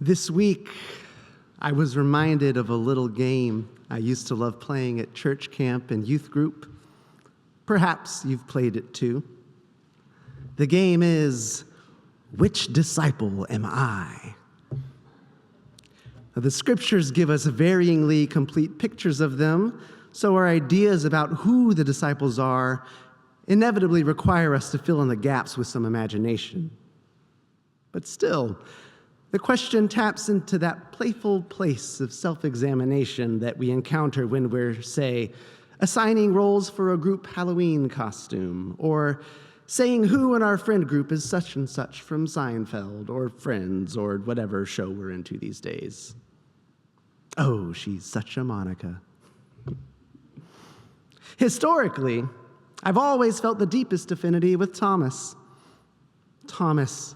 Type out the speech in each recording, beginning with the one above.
This week, I was reminded of a little game I used to love playing at church camp and youth group. Perhaps you've played it too. The game is, which disciple am I? The scriptures give us varyingly complete pictures of them, so our ideas about who the disciples are inevitably require us to fill in the gaps with some imagination. But still, the question taps into that playful place of self-examination that we encounter when we're, say, assigning roles for a group Halloween costume, or saying who in our friend group is such and such from Seinfeld, or Friends, or whatever show we're into these days. Oh, she's such a Monica. Historically, I've always felt the deepest affinity with Thomas. Thomas,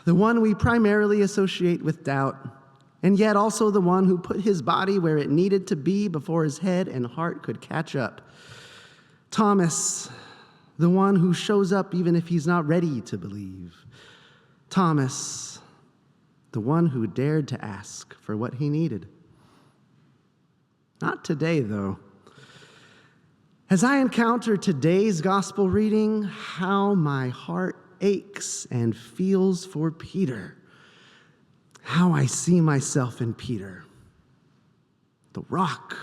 the one we primarily associate with doubt, and yet also the one who put his body where it needed to be before his head and heart could catch up. Thomas, the one who shows up even if he's not ready to believe. Thomas, the one who dared to ask for what he needed. Not today, though. As I encounter today's gospel reading, how my heart aches and feels for Peter. How I see myself in Peter. The rock,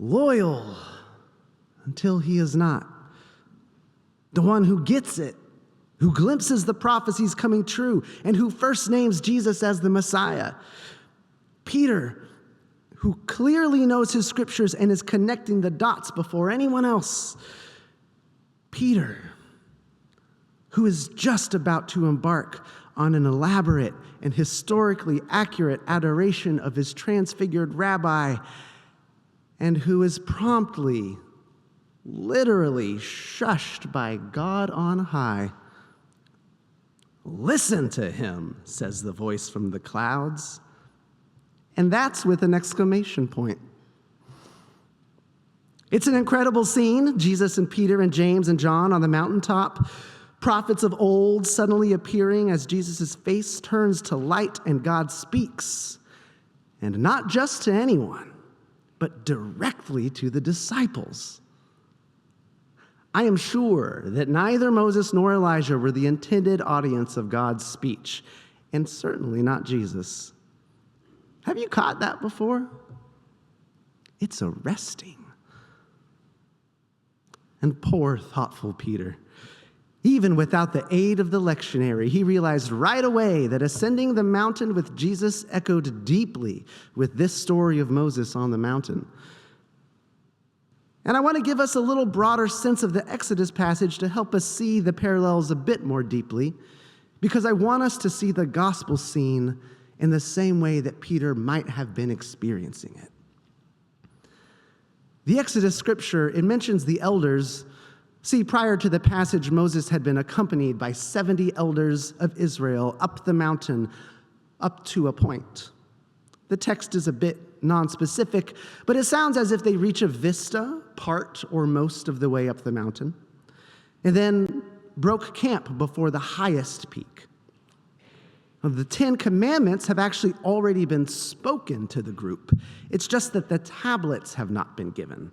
loyal until he is not. The one who gets it, who glimpses the prophecies coming true, and who first names Jesus as the Messiah. Peter, who clearly knows his scriptures and is connecting the dots before anyone else. Peter, who is just about to embark on an elaborate and historically accurate adoration of his transfigured rabbi, and who is promptly, literally shushed by God on high. Listen to him, says the voice from the clouds. And that's with an exclamation point. It's an incredible scene, Jesus and Peter and James and John on the mountaintop, prophets of old suddenly appearing as Jesus' face turns to light and God speaks. And not just to anyone, but directly to the disciples. I am sure that neither Moses nor Elijah were the intended audience of God's speech, and certainly not Jesus. Have you caught that before? It's arresting. And poor, thoughtful Peter. Even without the aid of the lectionary, he realized right away that ascending the mountain with Jesus echoed deeply with this story of Moses on the mountain. And I want to give us a little broader sense of the Exodus passage to help us see the parallels a bit more deeply, because I want us to see the gospel scene in the same way that Peter might have been experiencing it. The Exodus scripture, it mentions the elders. See, prior to the passage, Moses had been accompanied by 70 elders of Israel up the mountain, up to a point. The text is a bit nonspecific, but it sounds as if they reach a vista, part or most of the way up the mountain, and then broke camp before the highest peak. The 10 Commandments have actually already been spoken to the group. It's just that the tablets have not been given.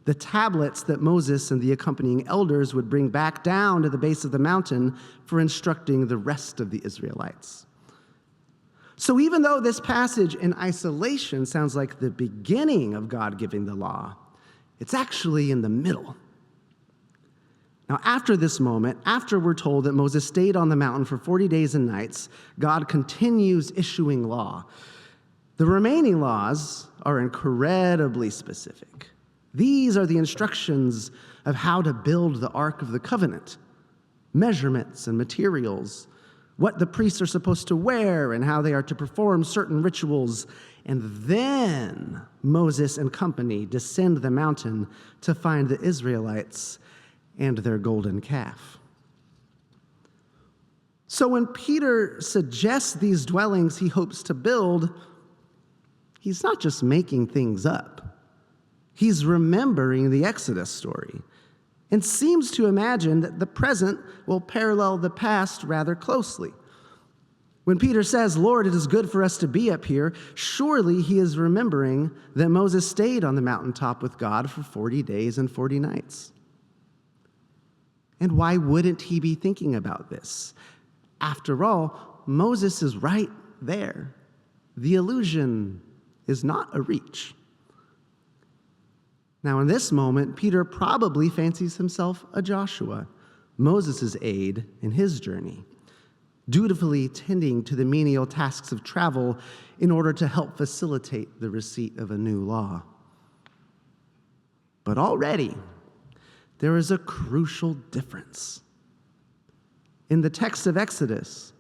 The tablets that Moses and the accompanying elders would bring back down to the base of the mountain for instructing the rest of the Israelites. So even though this passage in isolation sounds like the beginning of God giving the law, it's actually in the middle. Now, after this moment, after we're told that Moses stayed on the mountain for 40 days and nights, God continues issuing law. The remaining laws are incredibly specific. These are the instructions of how to build the Ark of the Covenant, measurements and materials, what the priests are supposed to wear and how they are to perform certain rituals. And then Moses and company descend the mountain to find the Israelites and their golden calf. So when Peter suggests these dwellings he hopes to build, he's not just making things up. He's remembering the Exodus story and seems to imagine that the present will parallel the past rather closely. When Peter says, "Lord, it is good for us to be up here," surely he is remembering that Moses stayed on the mountaintop with God for 40 days and 40 nights. And why wouldn't he be thinking about this? After all, Moses is right there. The illusion is not a reach. Now, in this moment, Peter probably fancies himself a Joshua, Moses' aide in his journey, dutifully tending to the menial tasks of travel in order to help facilitate the receipt of a new law. But already, there is a crucial difference. In the text of Exodus,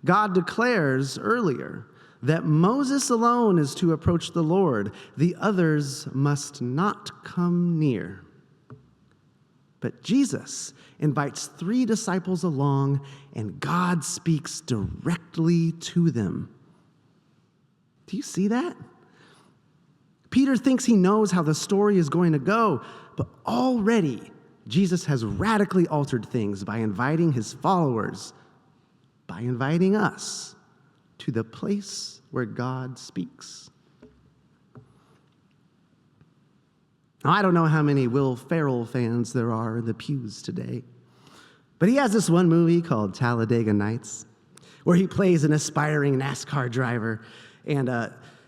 God declares earlier that Moses alone is to approach the Lord. The others must not come near. But Jesus invites 3 disciples along, and God speaks directly to them. Do you see that? Peter thinks he knows how the story is going to go, but already Jesus has radically altered things by inviting his followers, by inviting us to the place where God speaks. Now, I don't know how many Will Ferrell fans there are in the pews today, but he has this one movie called Talladega Nights, where he plays an aspiring NASCAR driver, and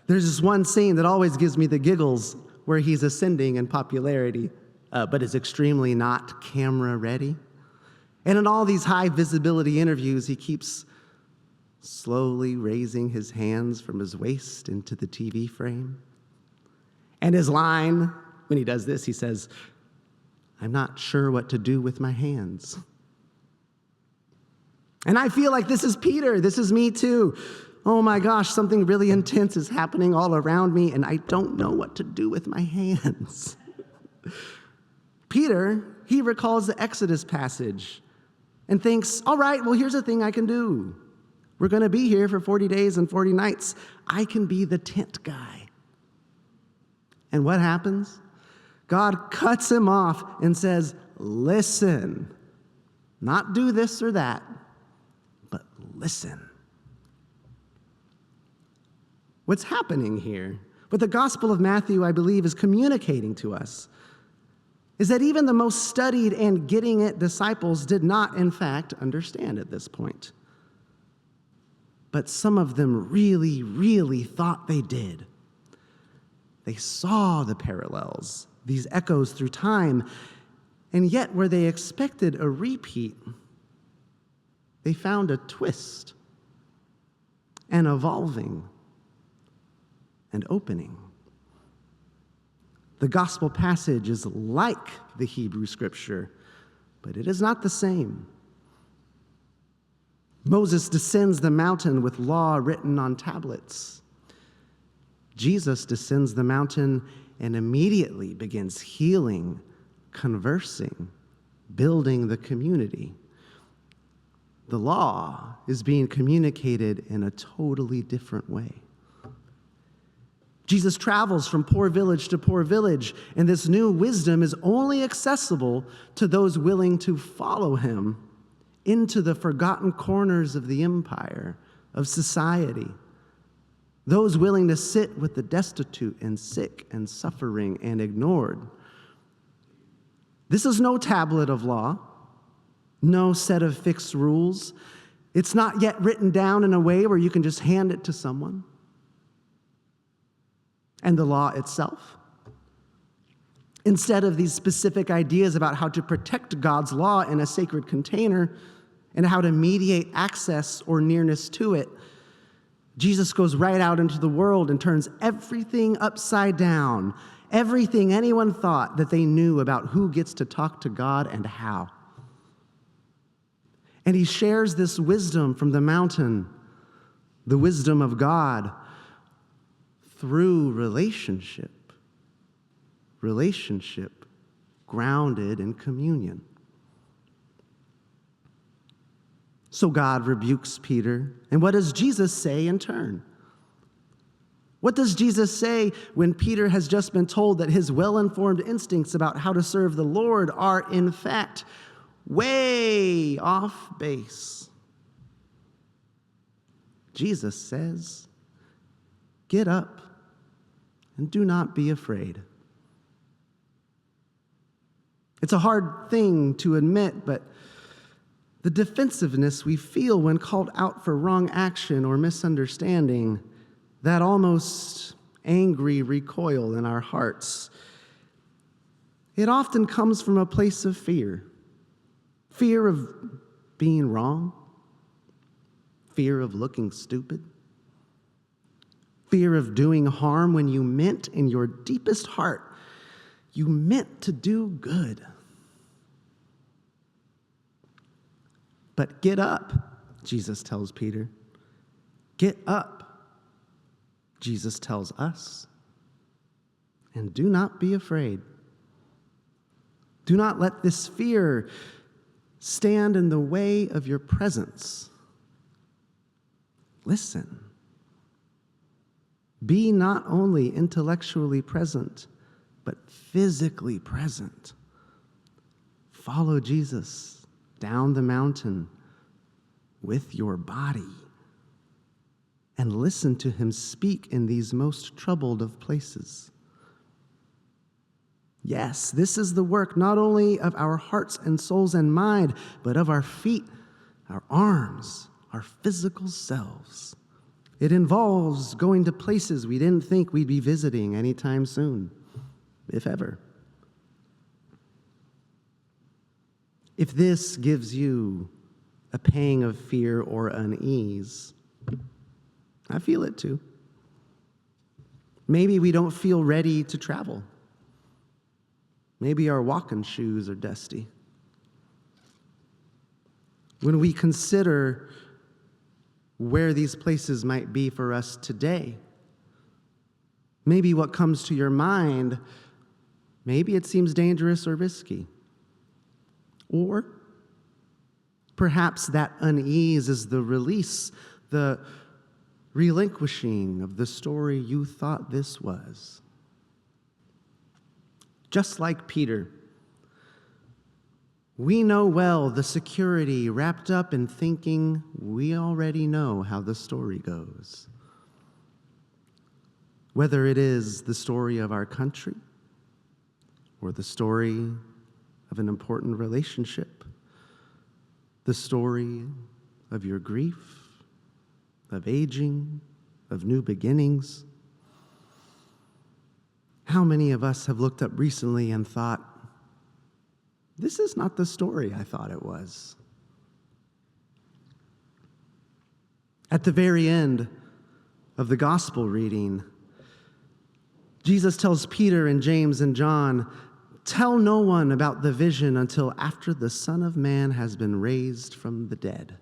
there's this one scene that always gives me the giggles where he's ascending in popularity, but is extremely not camera ready. And in all these high visibility interviews, he keeps slowly raising his hands from his waist into the TV frame. And his line, when he does this, he says, "I'm not sure what to do with my hands." And I feel like this is Peter. This is me too. Oh my gosh, something really intense is happening all around me, and I don't know what to do with my hands. Peter, he recalls the Exodus passage and thinks, all right, well, here's a thing I can do. We're going to be here for 40 days and 40 nights. I can be the tent guy. And what happens? God cuts him off and says, listen, not do this or that, but listen. What's happening here, what the Gospel of Matthew, I believe, is communicating to us, is that even the most studied and getting it disciples did not, in fact, understand at this point. But some of them really, really thought they did. They saw the parallels, these echoes through time, and yet where they expected a repeat, they found a twist, an evolving, and opening. The gospel passage is like the Hebrew scripture, but it is not the same. Moses descends the mountain with law written on tablets. Jesus descends the mountain and immediately begins healing, conversing, building the community. The law is being communicated in a totally different way. Jesus travels from poor village to poor village, and this new wisdom is only accessible to those willing to follow him into the forgotten corners of the empire, of society. Those willing to sit with the destitute and sick and suffering and ignored. This is no tablet of law, no set of fixed rules. It's not yet written down in a way where you can just hand it to someone. And the law itself, instead of these specific ideas about how to protect God's law in a sacred container and how to mediate access or nearness to it, Jesus goes right out into the world and turns everything upside down, everything anyone thought that they knew about who gets to talk to God and how. And he shares this wisdom from the mountain, the wisdom of God, through relationship grounded in communion. So God rebukes Peter, and what does Jesus say in turn? What does Jesus say when Peter has just been told that his well-informed instincts about how to serve the Lord are, in fact, way off base? Jesus says, "Get up and do not be afraid." It's a hard thing to admit, but the defensiveness we feel when called out for wrong action or misunderstanding, that almost angry recoil in our hearts, it often comes from a place of fear. Fear of being wrong, fear of looking stupid, fear of doing harm when you meant in your deepest heart, you meant to do good. But get up, Jesus tells Peter. Get up, Jesus tells us. And do not be afraid. Do not let this fear stand in the way of your presence. Listen. Be not only intellectually present, but physically present. Follow Jesus down the mountain with your body and listen to him speak in these most troubled of places. Yes, this is the work not only of our hearts and souls and mind, but of our feet, our arms, our physical selves. It involves going to places we didn't think we'd be visiting anytime soon, if ever. If this gives you a pang of fear or unease, I feel it too. Maybe we don't feel ready to travel. Maybe our walking shoes are dusty. When we consider where these places might be for us today, maybe what comes to your mind, maybe it seems dangerous or risky. Or perhaps that unease is the release, the relinquishing of the story you thought this was. Just like Peter, we know well the security wrapped up in thinking we already know how the story goes. Whether it is the story of our country or the story of an important relationship, the story of your grief, of aging, of new beginnings. How many of us have looked up recently and thought, this is not the story I thought it was? At the very end of the gospel reading, Jesus tells Peter and James and John, "Tell no one about the vision until after the Son of Man has been raised from the dead."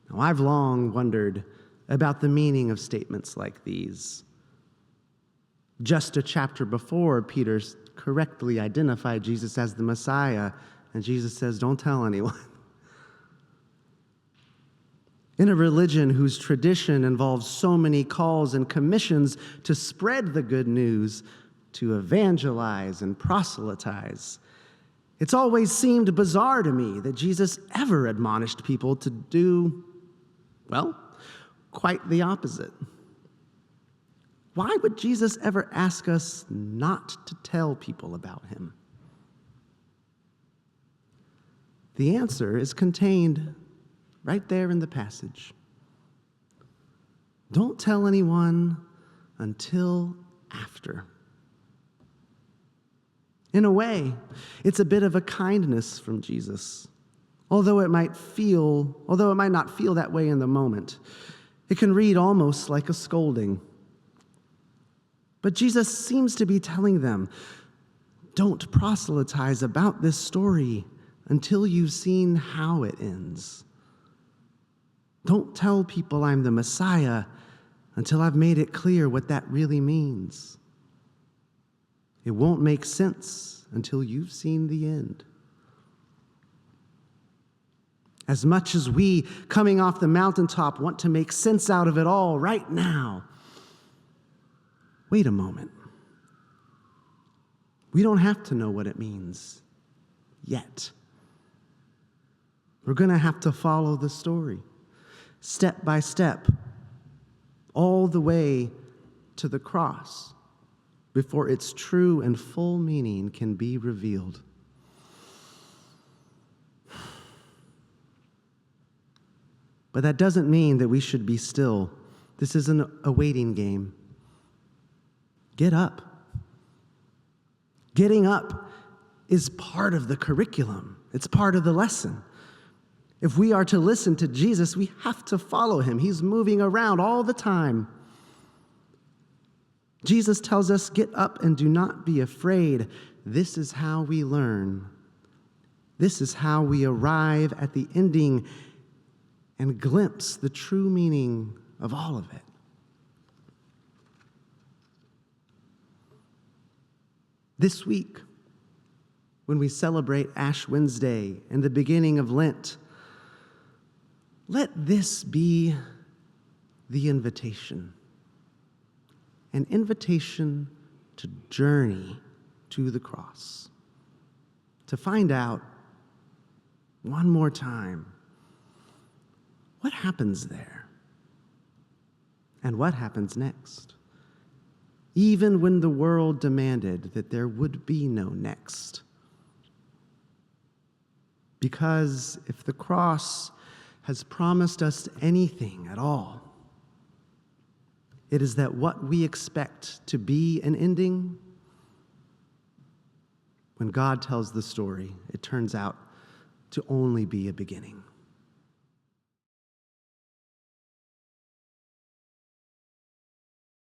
Now, I've long wondered about the meaning of statements like these. Just a chapter before, Peter correctly identified Jesus as the Messiah, and Jesus says, "Don't tell anyone." In a religion whose tradition involves so many calls and commissions to spread the good news, to evangelize and proselytize, it's always seemed bizarre to me that Jesus ever admonished people to do, well, quite the opposite. Why would Jesus ever ask us not to tell people about him? The answer is contained right there in the passage. Don't tell anyone until after. In a way, it's a bit of a kindness from Jesus. Although it might not feel that way in the moment, it can read almost like a scolding. But Jesus seems to be telling them, don't proselytize about this story until you've seen how it ends. Don't tell people I'm the Messiah until I've made it clear what that really means. It won't make sense until you've seen the end. As much as we, coming off the mountaintop, want to make sense out of it all right now, wait a moment. We don't have to know what it means yet. We're going to have to follow the story. step by step, all the way to the cross, before its true and full meaning can be revealed. But that doesn't mean that we should be still. This isn't a waiting game. Get up. Getting up is part of the curriculum. It's part of the lesson. If we are to listen to Jesus, we have to follow him. He's moving around all the time. Jesus tells us, get up and do not be afraid. This is how we learn. This is how we arrive at the ending and glimpse the true meaning of all of it. This week, when we celebrate Ash Wednesday and the beginning of Lent, let this be the invitation. An invitation to journey to the cross. To find out one more time what happens there and what happens next. Even when the world demanded that there would be no next. Because if the cross has promised us anything at all, it is that what we expect to be an ending, when God tells the story, it turns out to only be a beginning.